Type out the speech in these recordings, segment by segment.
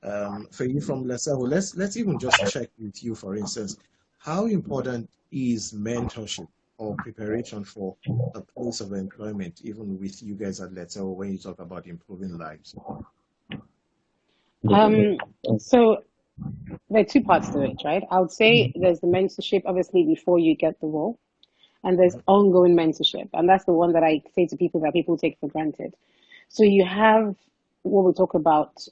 AVM, for you from Leshego, let's even just check with you, for instance, how important is mentorship or preparation for a place of employment, even with you guys at Leshego, when you talk about improving lives? So there are two parts to it, right? I would say there's the mentorship, obviously, before you get the role, and there's ongoing mentorship, and that's the one that I say to people that people take for granted. So you have what we talk about,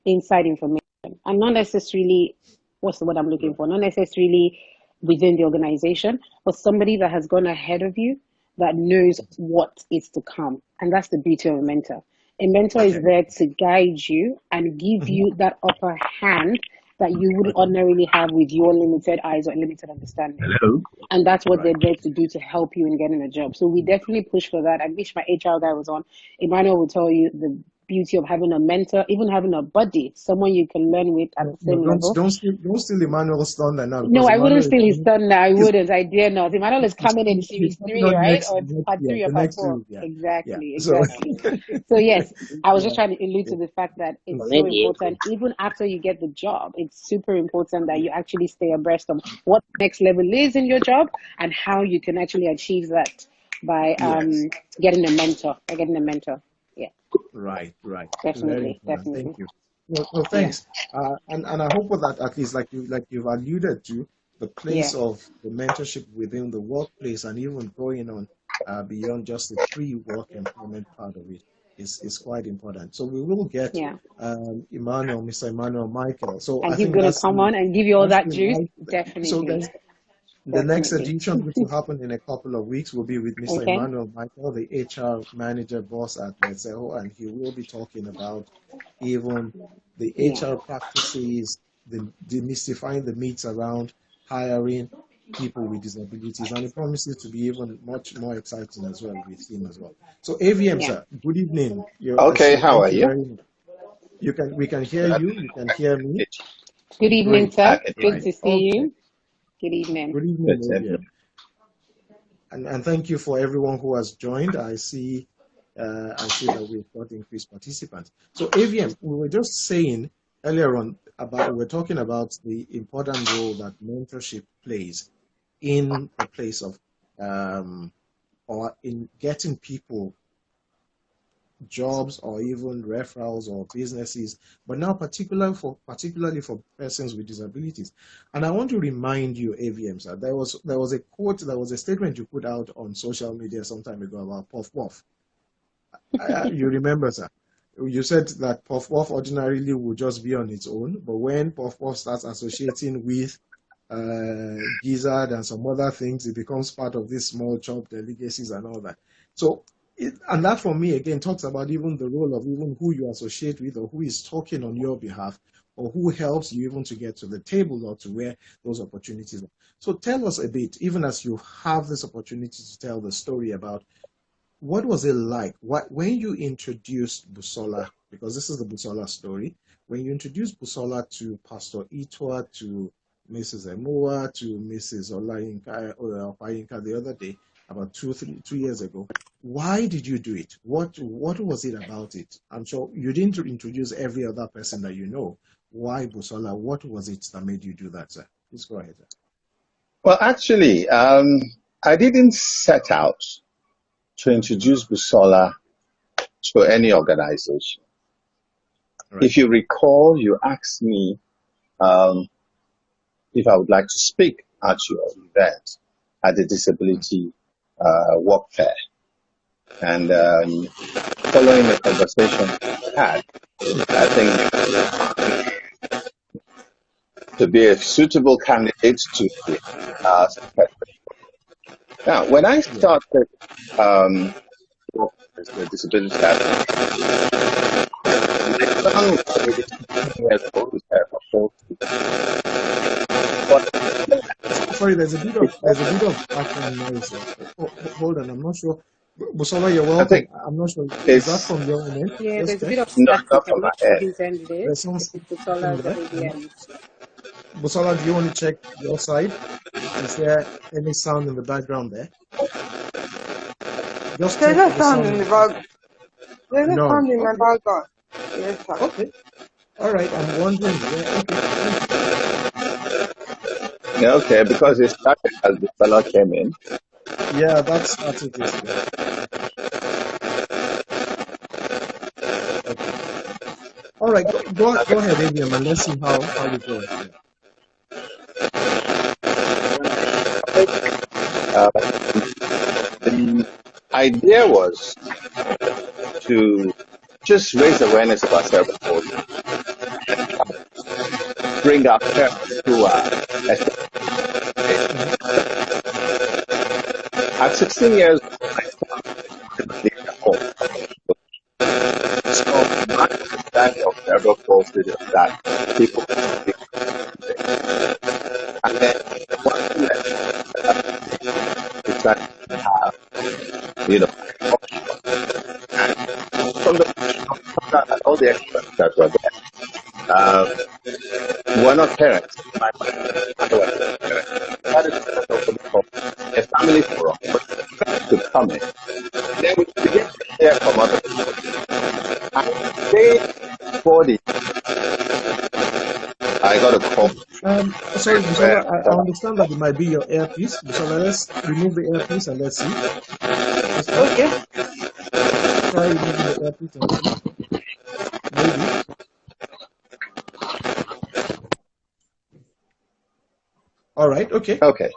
inside information, and not necessarily, what's the word I'm looking for? Not necessarily within the organization, but somebody that has gone ahead of you that knows what is to come, and that's the beauty of a mentor. A mentor is there to guide you and give you that upper hand that you wouldn't ordinarily have with your limited eyes or limited understanding. Hello. And that's what they're there to do, to help you in getting a job. So we definitely push for that. I wish my HR guy was on. Emmanuel will tell you the beauty of having a mentor, even having a buddy, someone you can learn with at the same level. Don't steal Emmanuel's thunder now. No, I wouldn't steal his thunder. I wouldn't. I dare not. Emmanuel is coming in series 3, right? Or part 3 or part 4. Exactly. So yes, I was just trying to allude to the fact that it's so important. Even after you get the job, it's super important that you actually stay abreast of what the next level is in your job and how you can actually achieve that by getting a mentor. Yeah. Right. Definitely. Thank you. Well, thanks. And I hope that at least, like you've alluded to, the place of the mentorship within the workplace and even going on beyond just the pre-work employment part of it is quite important. So we will get Mr. Emmanuel Michael. So and he's going to come on and give you all that juice. Definitely. So the next edition, which will happen in a couple of weeks, will be with Mr. Emmanuel Michael, the HR manager boss at Letshego, and he will be talking about even the HR practices, the demystifying the myths around hiring people with disabilities, and it promises to be even much more exciting as well with him as well. So AVM, sir, good evening. How are you? We can hear you. You can hear me. Good evening, sir. Good to see you. Good evening. Good evening, AVM. And thank you for everyone who has joined. I see that we've got increased participants. So AVM, we were just saying earlier on we're talking about the important role that mentorship plays in the place of or in getting people jobs or even referrals or businesses, but now particularly for persons with disabilities. And I want to remind you, AVM, sir, there was a quote, there was a statement you put out on social media some time ago about Puff Puff. You remember, sir? You said that Puff Puff ordinarily would just be on its own, but when Puff Puff starts associating with Gizzard and some other things, it becomes part of this small chop, the legacies and all that. So, and that for me, again, talks about even the role of even who you associate with or who is talking on your behalf or who helps you even to get to the table or to where those opportunities are. So tell us a bit, even as you have this opportunity to tell the story about what was it like when you introduced Busola, because this is the Busola story, when you introduced Busola to Pastor Itwa, to Mrs. Emoa, to Mrs. Opayinka the other day, about 2 years ago. Why did you do it? What was it about it? I'm sure you didn't introduce every other person that you know. Why Busola? What was it that made you do that, sir? Please go ahead, sir. Well, actually, I didn't set out to introduce Busola to any organization. Right. If you recall, you asked me if I would like to speak at your event at the disability work fair. And following the conversation we had, I think to be a suitable candidate to now, when I started the disability Sorry, there's a bit of background noise. Hold on, I'm not sure. Busola, you're welcome. I'm not sure. Is that from your end? Yeah, there's a bit of static. Not from my end. Busola, do you want to check your side? Is there any sound in the background there? Just there's no sound in the background. There's no sound in my background. Yes, sir. Okay. All right, I'm wondering. Yeah, okay, because it started as the fellow came in. Yeah, that started this. Okay. All right, go ahead, AVM, and let's see how we go. The idea was to just raise awareness about cerebral palsy, bring our parents who are at 16 years old, I started leave at home. So my understanding of cerebral palsy is that people and then once you decide to have, and from the all the experts that were there were not parents. My mother was a parent. That is what we call a family forum. But parents could come in. Then we begin to hear from other people. And day 40, I got a call. Sorry, Busola, I understand that it might be your earpiece. Busola, let's remove the earpiece and let's see. Okay. Try removing the earpiece and see. Maybe. All right. Okay. Okay.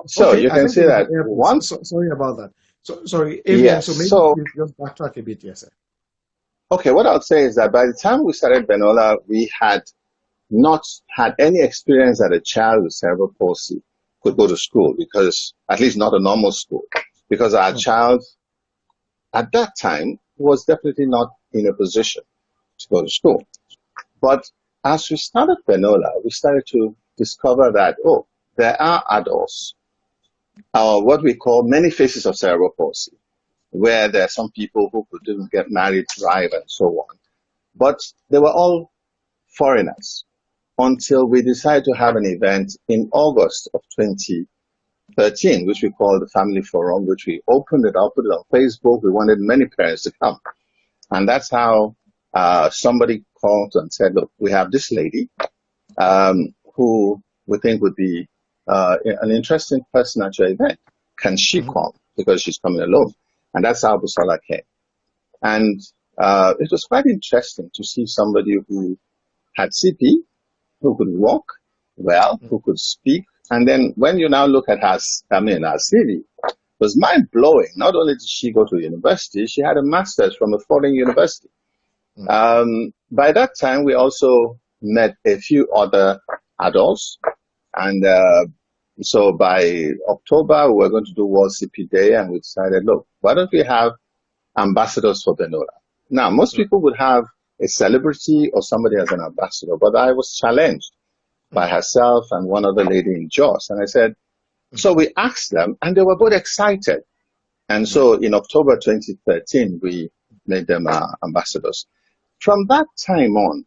So okay, you can see that once. Sorry about that. So sorry, AVM. Yes. So maybe you just backtrack a bit, yes, sir. Okay. What I would say is that by the time we started Benola, we had not had any experience that a child with cerebral palsy could go to school, because at least not a normal school, because our child at that time was definitely not in a position to go to school. But as we started Benola, we started to discover that, there are adults, what we call many faces of cerebral palsy, where there are some people who could even get married, thrive, and so on. But they were all foreigners until we decided to have an event in August of 2013, which we called the Family Forum, which we opened it up, put it on Facebook. We wanted many parents to come. And that's how somebody called and said, look, we have this lady who we think would be an interesting person at your event. Can she come? Because she's coming alone. And that's how Busola came. And it was quite interesting to see somebody who had CP, who could walk well, who could speak. And then when you now look at her CV, it was mind-blowing. Not only did she go to university, she had a master's from a foreign university. By that time, we also met a few other adults. And so by October, we were going to do World CP Day, and we decided, look, why don't we have ambassadors for Benola? Now, most people would have a celebrity or somebody as an ambassador, but I was challenged by herself and one other lady in Jos. And I said, so we asked them, and they were both excited. And so in October 2013, we made them ambassadors. From that time on,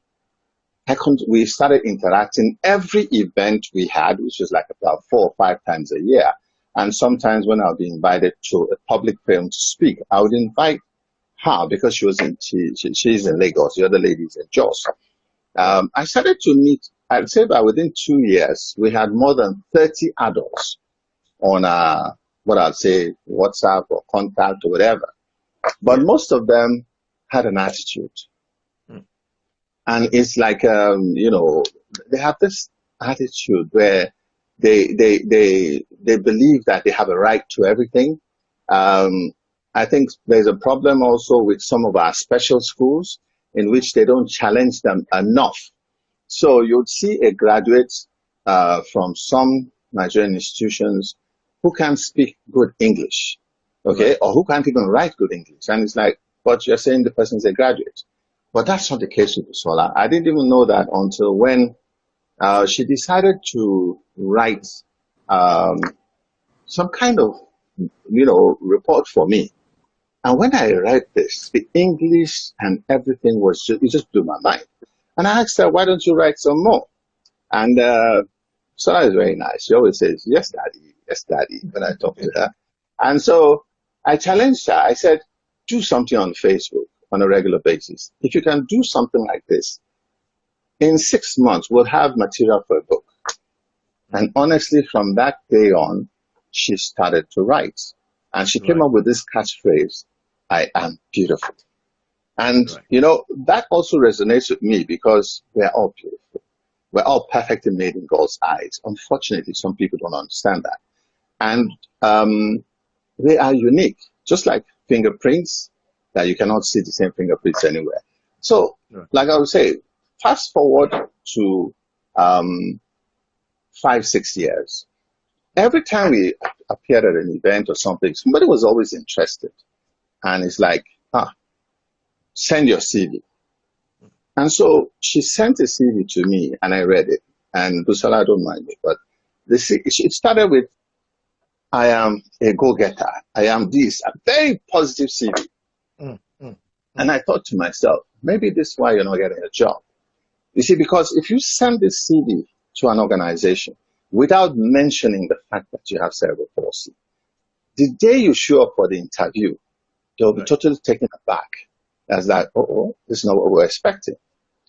we started interacting. Every event we had, which was like about 4 or 5 times a year, and sometimes when I would be invited to a public forum to speak, I would invite her because she's in Lagos, the other lady is in Jos. I started to meet, I'd say that within 2 years, we had more than 30 adults on what I'd say WhatsApp or contact or whatever. But most of them had an attitude. And it's like, they have this attitude where they believe that they have a right to everything. I think there's a problem also with some of our special schools in which they don't challenge them enough. So you'd see a graduate from some Nigerian institutions who can't speak good English, okay, or who can't even write good English. And it's like, but you're saying the person's a graduate. But that's not the case with Busola. I didn't even know that until when she decided to write some kind of, report for me. And when I read this, the English and everything it just blew my mind. And I asked her, why don't you write some more? And Busola is very nice. She always says, yes, daddy, when I talk to her. And so I challenged her. I said, do something on Facebook on a regular basis. If you can do something like this, in 6 months, we'll have material for a book. And honestly, from that day on, she started to write. And she came up with this catchphrase, I am beautiful. And, that also resonates with me because we're all beautiful. We're all perfectly made in God's eyes. Unfortunately, some people don't understand that. And they are unique, just like fingerprints, that you cannot see the same fingerprints anywhere. So, like I would say, fast forward to 5-6 years. Every time we appeared at an event or something, somebody was always interested. And it's like, send your CV. And so she sent a CV to me and I read it. And Busola, I don't mind it, but it started with, I am a go-getter. I am this, a very positive CV. And I thought to myself, maybe this is why you're not getting a job. You see, because if you send this CV to an organization without mentioning the fact that you have cerebral palsy, the day you show up for the interview, they'll be totally taken aback as that, this is not what we're expecting.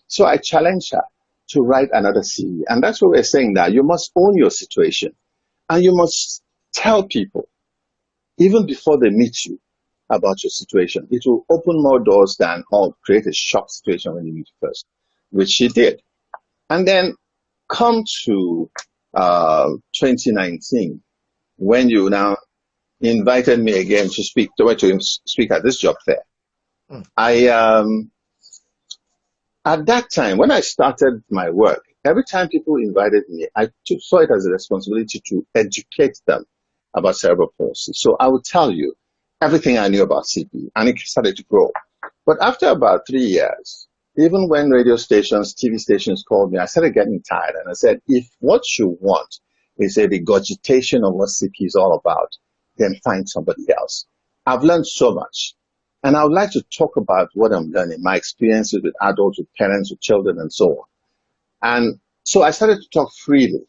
So I challenged her to write another CV. And that's what we're saying now. You must own your situation. And you must tell people, even before they meet you, about your situation. It will open more doors than create a shock situation when you meet first, which she did. And then come to 2019, when you now invited me again to speak at this job fair. At that time, when I started my work, every time people invited me, I saw it as a responsibility to educate them about cerebral palsy. So I would tell you everything I knew about CP, and it started to grow. But after about 3 years, even when radio stations, TV stations called me, I started getting tired. And I said, if what you want is a regurgitation of what CP is all about, then find somebody else. I've learned so much. And I would like to talk about what I'm learning, my experiences with adults, with parents, with children, and so on. And so I started to talk freely,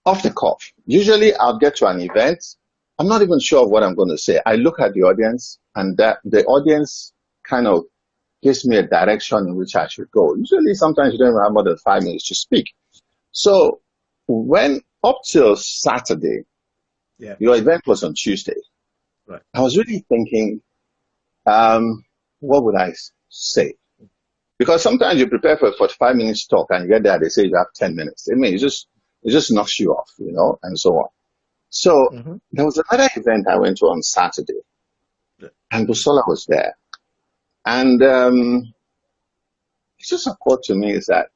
off the cuff. Usually I'll get to an event. I'm not even sure of what I'm going to say. I look at the audience, and the audience kind of gives me a direction in which I should go. Usually, sometimes you don't even have more than 5 minutes to speak. So when up till Saturday, your event was on Tuesday. I was really thinking, what would I say? Because sometimes you prepare for a 45 minutes talk and you get there, they say you have 10 minutes. I mean, it just knocks you off, and so on. So there was another event I went to on Saturday, and Busola was there. And it just occurred to me is that,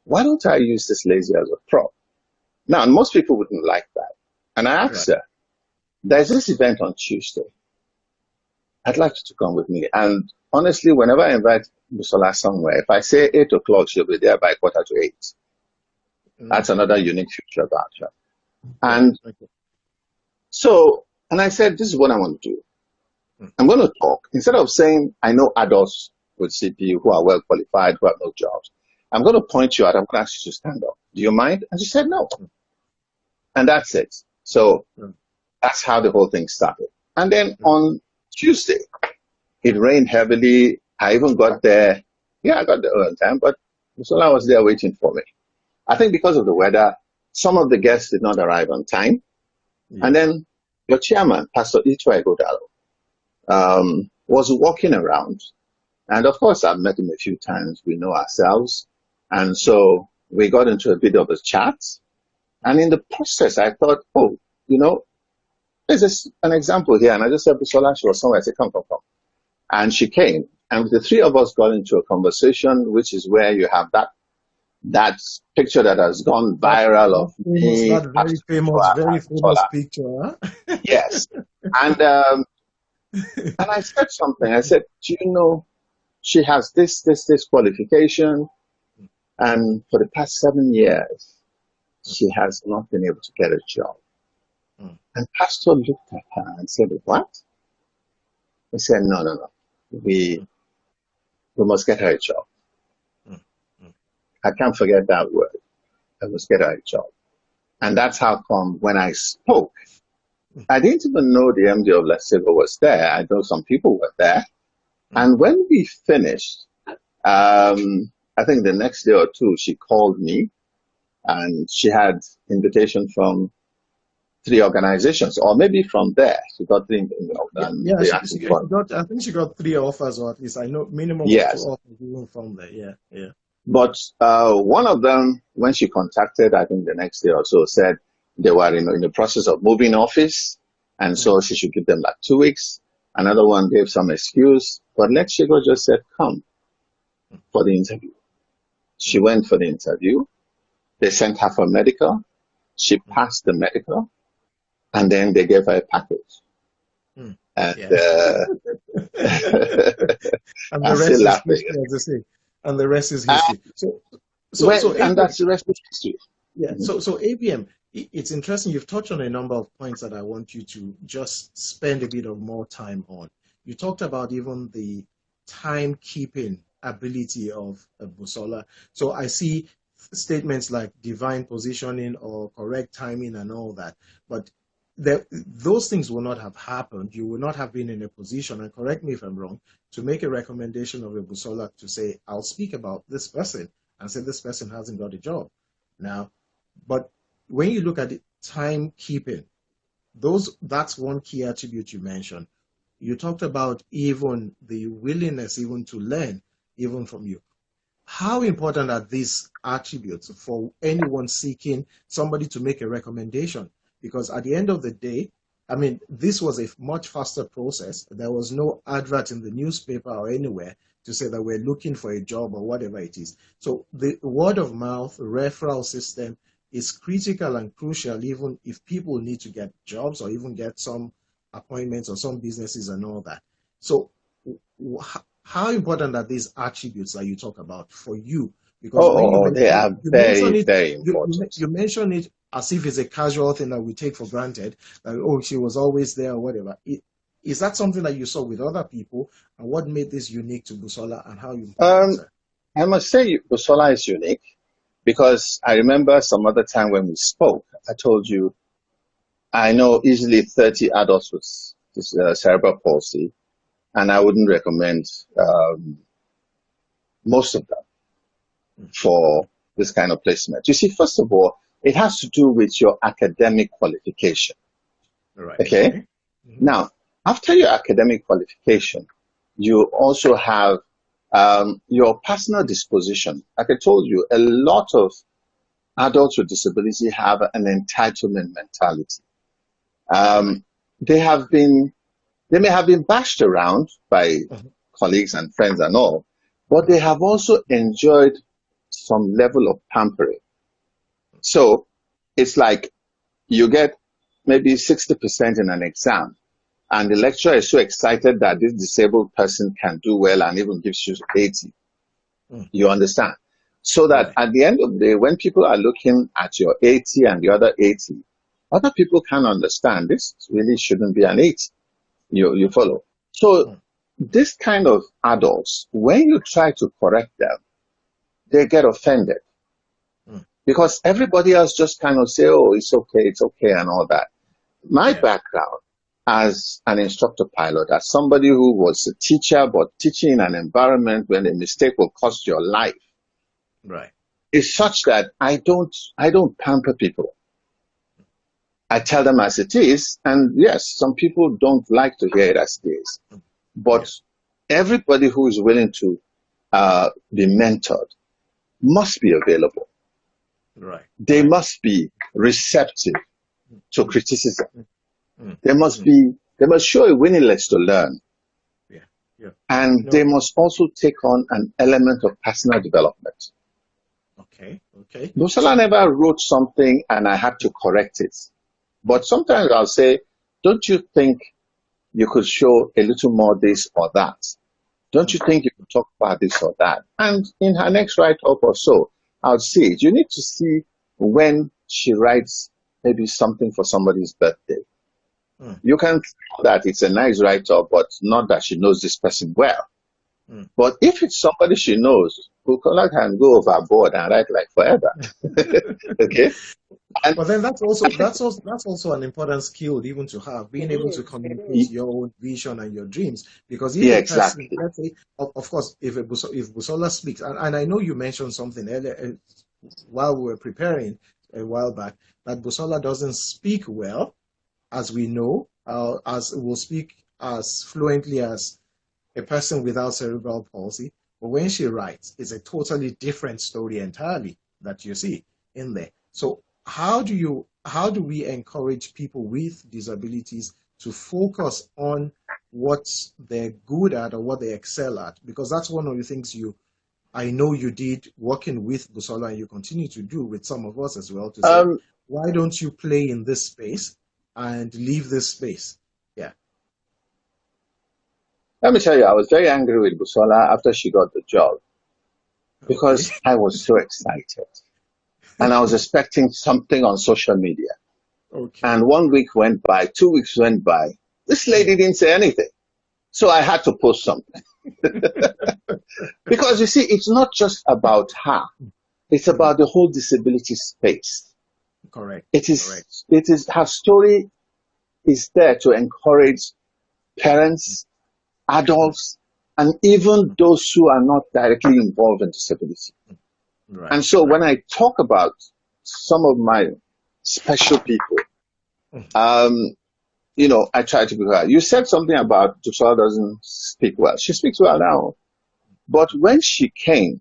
why don't I use this lady as a prop? Now, most people wouldn't like that. And I asked her, there's this event on Tuesday. I'd like you to come with me. And honestly, whenever I invite Busola somewhere, if I say 8 o'clock, she'll be there by 7:45. That's another unique feature about her. And so, and I said, this is what I want to do. I'm going to talk. Instead of saying, I know adults with CP who are well qualified, who have no jobs, I'm going to point you out. I'm going to ask you to stand up. Do you mind? And she said, no. And that's it. So that's how the whole thing started. And then on Tuesday, it rained heavily. I even got there. Yeah, I got there on time, but Busola was there waiting for me. I think because of the weather, some of the guests did not arrive on time. And then your chairman, Pastor Itwa Godalo, was walking around. And of course, I've met him a few times. We know ourselves. And so we got into a bit of a chat. And in the process, I thought, there's an example here. And I just said, Busola, she was somewhere. I said, come. And she came. And the three of us got into a conversation, which is where you have that picture that has gone viral of me. That very famous picture. Huh? Yes. And I said something. I said, do you know, she has this qualification. And for the past 7 years, she has not been able to get a job. And Pastor looked at her and said, what? He said, no. We must get her a job. I can't forget that word. I must get her a job. And that's how come when I spoke, I didn't even know the MD of Leshego was there. I know some people were there. And when we finished, I think the next day or two, she called me and she had invitation from 3 organizations, or maybe from there. She got 3, and Yeah, they she actually got. got, I think she got 3 offers, or at least I know minimum of 2 Yes. offers even from there. Yeah, yeah. But one of them, when she contacted, I think the next day or so, said they were in the process of moving office, and so she should give them like 2 weeks. Another one gave some excuse, but Leshego just said, come for the interview. She went for the interview. They sent her for medical. She passed the medical, and then they gave her a package. And Yeah. And the I'm rest still is laughing. history, as they say. And the rest is history. So And that's the rest of history. Yeah. So AVM, it's interesting. You've touched on a number of points that I want you to just spend a bit of more time on. You talked about even the timekeeping ability of Busola. So I see statements like divine positioning or correct timing and all that. But those things will not have happened. You will not have been in a position, and correct me if I'm wrong, to make a recommendation of a Busola to say, I'll speak about this person and say this person hasn't got a job. Now, but when you look at the timekeeping, that's one key attribute you mentioned. You talked about even the willingness even to learn even from you. How important are these attributes for anyone seeking somebody to make a recommendation? Because at the end of the day, I mean, this was a much faster process. There was no advert in the newspaper or anywhere to say that we're looking for a job or whatever it is. So the word of mouth referral system is critical and crucial, even if people need to get jobs or even get some appointments or some businesses and all that. So how important are these attributes that you talk about for you? Because they are very, very important. You mention it as if it's a casual thing that we take for granted, like, oh, she was always there or whatever. Is that something that you saw with other people, and what made this unique to Busola, and how you? I must say Busola is unique because I remember some other time when we spoke, I told you I know easily 30 adults with this, cerebral palsy, and I wouldn't recommend most of them for this kind of placement. You see, first of all, it has to do with your academic qualification. Right. Okay? Mm-hmm. Now, after your academic qualification, you also have your personal disposition. Like I told you, a lot of adults with disability have an entitlement mentality. They may have been bashed around by colleagues and friends and all, but they have also enjoyed some level of pampering. So it's like you get maybe 60% in an exam, and the lecturer is so excited that this disabled person can do well and even gives you 80. You understand? So that at the end of the day, when people are looking at your 80 and the other 80, other people can understand this really shouldn't be an 80. You follow? So this kind of adults, when you try to correct them, they get offended. Because everybody else just kind of say, oh, it's okay, and all that. My background as an instructor pilot, as somebody who was a teacher, but teaching in an environment when a mistake will cost your life, right, is such that I don't pamper people. I tell them as it is, and yes, some people don't like to hear it as it is. But everybody who is willing to be mentored must be available. Right. They must be receptive to criticism. They must show a willingness to learn. And they must also take on an element of personal development. Okay. Busola never wrote something and I had to correct it. But sometimes I'll say, don't you think you could show a little more this or that? Don't you think you could talk about this or that? And in her next write-up or so, I'll see it. You need to see when she writes maybe something for somebody's birthday. You can tell that it's a nice write-up, but not that she knows this person well. But if it's somebody she knows, Bukola can go overboard and write like forever. Okay? And But then that's also an important skill even to have, being able to communicate your own vision and your dreams. Because if yeah, a person, exactly. let's say, of course, if Busola speaks, and I know you mentioned something earlier while we were preparing a while back, that Busola doesn't speak well, as we know, as will speak as fluently as a person without cerebral palsy. But when she writes, it's a totally different story entirely that you see in there. So how do we encourage people with disabilities to focus on what they're good at or what they excel at? Because that's one of the things I know you did working with Busola, and you continue to do with some of us as well, to say, why don't you play in this space and leave this space? Yeah. Let me tell you, I was very angry with Busola after she got the job because Okay. I was so excited. And I was expecting something on social media. Okay. And 1 week went by, 2 weeks went by. This lady didn't say anything. So I had to post something. Because you see, it's not just about her. It's about the whole disability space. Correct. It is her story is there to encourage parents, adults, and even those who are not directly involved in disability. Right. And so when I talk about some of my special people, I try to be well. You said something about Busola doesn't speak well. She speaks well now. But when she came,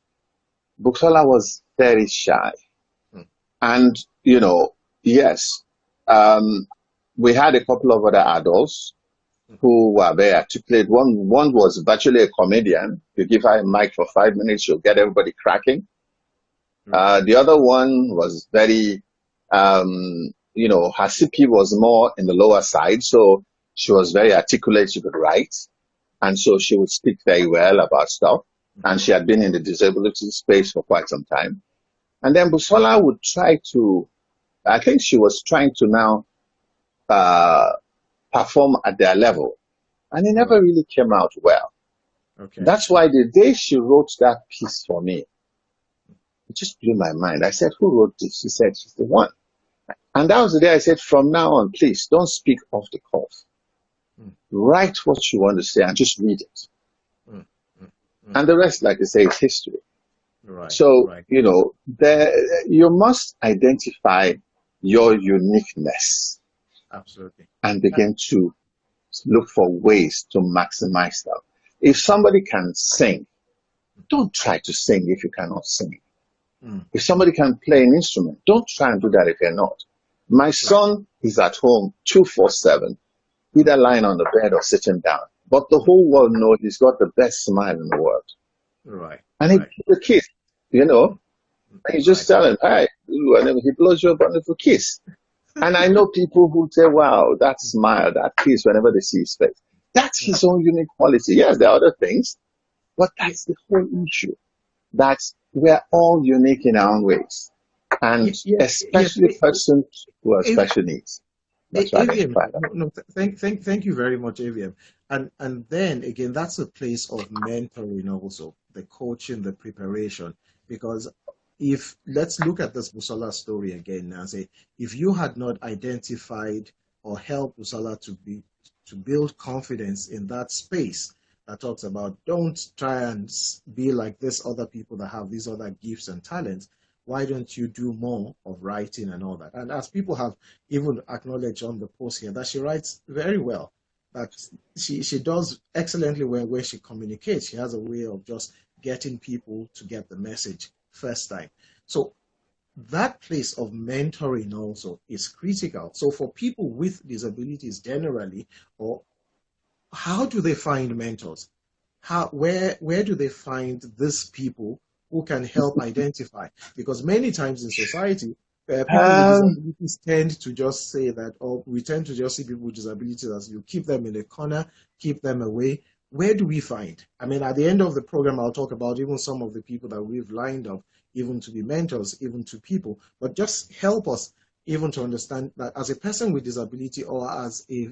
Bukola was very shy. And, yes, we had a couple of other adults who were very articulate. One was virtually a comedian. You give her a mic for 5 minutes, she'll get everybody cracking. The other one was very, her CP was more in the lower side, so she was very articulate, she could write, and so she would speak very well about stuff, and she had been in the disability space for quite some time. And then Busola would I think she was trying to now perform at their level, and it never really came out well. Okay. That's why the day she wrote that piece for me, it just blew my mind. I said, who wrote this? She said, she's the one. And that was the day I said, from now on, please don't speak off the cuff. Write what you want to say and just read it. And the rest, like I say, is history. Right. So, right. You must identify your uniqueness. Absolutely. And begin to look for ways to maximize that. If somebody can sing, don't try to sing if you cannot sing. If somebody can play an instrument, don't try and do that if you're not. My son is at home 247, either lying on the bed or sitting down. But the whole world knows he's got the best smile in the world. Right. And he gives a kiss, and you just tell him, hi, and then he blows you a wonderful kiss. And I know people who say, wow, that smile, that kiss, whenever they see his face. That's his own unique quality. Yes, there are other things, but that's the whole issue. That we're all unique in our own ways. And especially persons who have special needs. That's what thank you very much, AVM. And then again, that's a place of mentoring also, the coaching, the preparation. Because let's look at this Busola story again and say, if you had not identified or helped Busola to build confidence in that space that talks about, don't try and be like this other people that have these other gifts and talents. Why don't you do more of writing and all that? And as people have even acknowledged on the post here, that she writes very well, that she does excellently when she communicates. She has a way of just getting people to get the message first time. So that place of mentoring also is critical. So for people with disabilities generally, or how do they find mentors? Where do they find these people who can help identify? Because many times in society, people with disabilities tend to just say that, we tend to just see people with disabilities as you keep them in a corner, keep them away. Where do we find? I mean, at the end of the program, I'll talk about even some of the people that we've lined up, even to be mentors, even to people. But just help us even to understand that as a person with disability or as a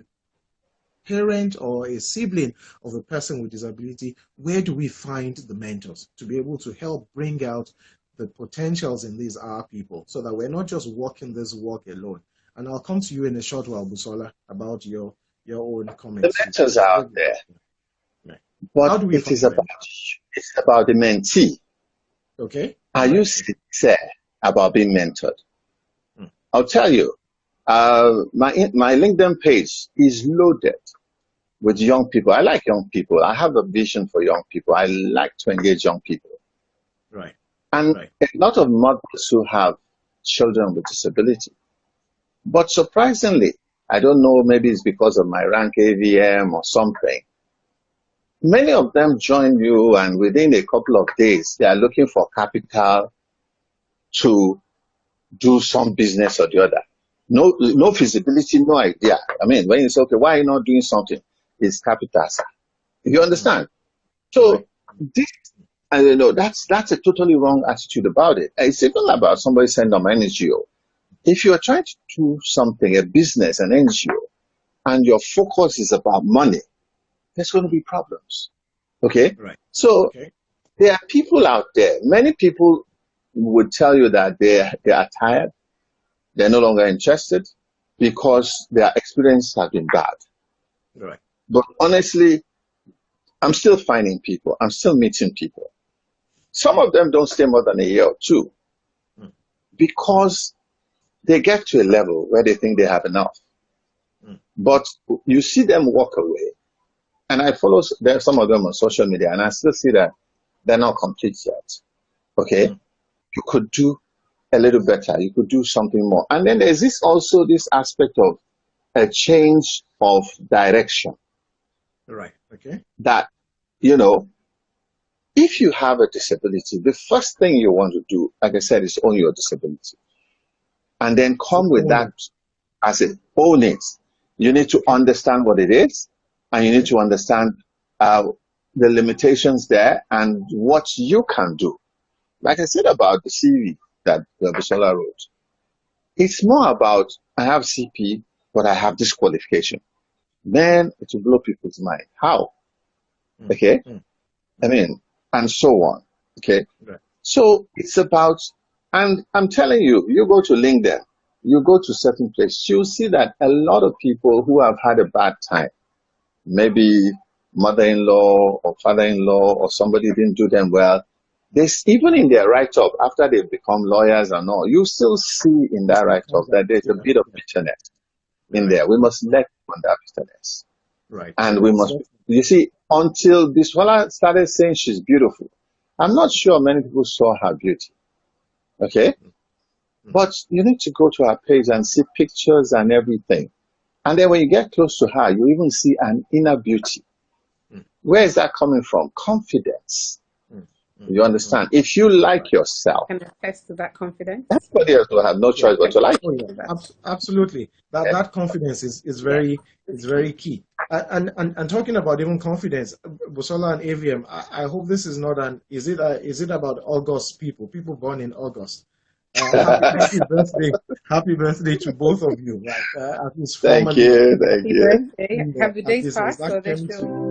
parent or a sibling of a person with disability, where do we find the mentors to be able to help bring out the potentials in these our people, so that we're not just walking this walk alone? And I'll come to you in a short while, Busola, about your own The comments. mentors are out there. Right. But How do we it find is them? it's about the mentee. Okay. Are you sincere about being mentored? Hmm. I'll tell you, my LinkedIn page is loaded with young people. I like young people. I have a vision for young people. I like to engage young people. Right. And a lot of mothers who have children with disability. But surprisingly, I don't know, maybe it's because of my rank AVM or something, many of them join you, and within a couple of days, they are looking for capital to do some business or the other. No feasibility, no idea. I mean, when you say, okay, why are you not doing something? It's capital, sir. You understand? So this, I don't know, that's a totally wrong attitude about it. It's even about somebody sending them an NGO. If you are trying to do something, a business, an NGO, and your focus is about money, there's going to be problems. Okay? Right. So there are people out there. Many people would tell you that they are tired. They're no longer interested because their experience has been bad. Right. But honestly, I'm still finding people. I'm still meeting people. Some of them don't stay more than a year or two because they get to a level where they think they have enough. But you see them walk away. And I follow some of them on social media, and I still see that they're not complete yet. Okay? You could do a little better. You could do something more. And then there's also this aspect of a change of direction. Right. Okay. That, you know, if you have a disability, the first thing you want to do, like I said, is own your disability. And then come with that as it, own it. You need to understand what it is, and you need to understand the limitations there and what you can do. Like I said about the CV that Busola wrote, it's more about, I have CP, but I have this qualification. Then it will blow people's mind. How? Okay? I mean, and so on. Okay? Right. So it's about, and I'm telling you, you go to LinkedIn, you go to certain places, you'll see that a lot of people who have had a bad time, maybe mother-in-law or father-in-law or somebody didn't do them well, even in their write-up, after they've become lawyers and all, you still see in that write-up that there's a bit of bitterness in there. We must let go of that bitterness. Right. And we must, you see, until Busola started saying she's beautiful, I'm not sure many people saw her beauty. Okay? But you need to go to her page and see pictures and everything. And then when you get close to her, you even see an inner beauty. Where is that coming from? Confidence. You understand? If you like yourself, Can attest to that confidence. everybody else will have no choice but to like you. Absolutely. That confidence is very key. And talking about even confidence, Busola and AVM, I hope this is not is it about August people born in August? Happy birthday to both of you. At least Thank you. Happy birthday. Have the days passed, so they're still.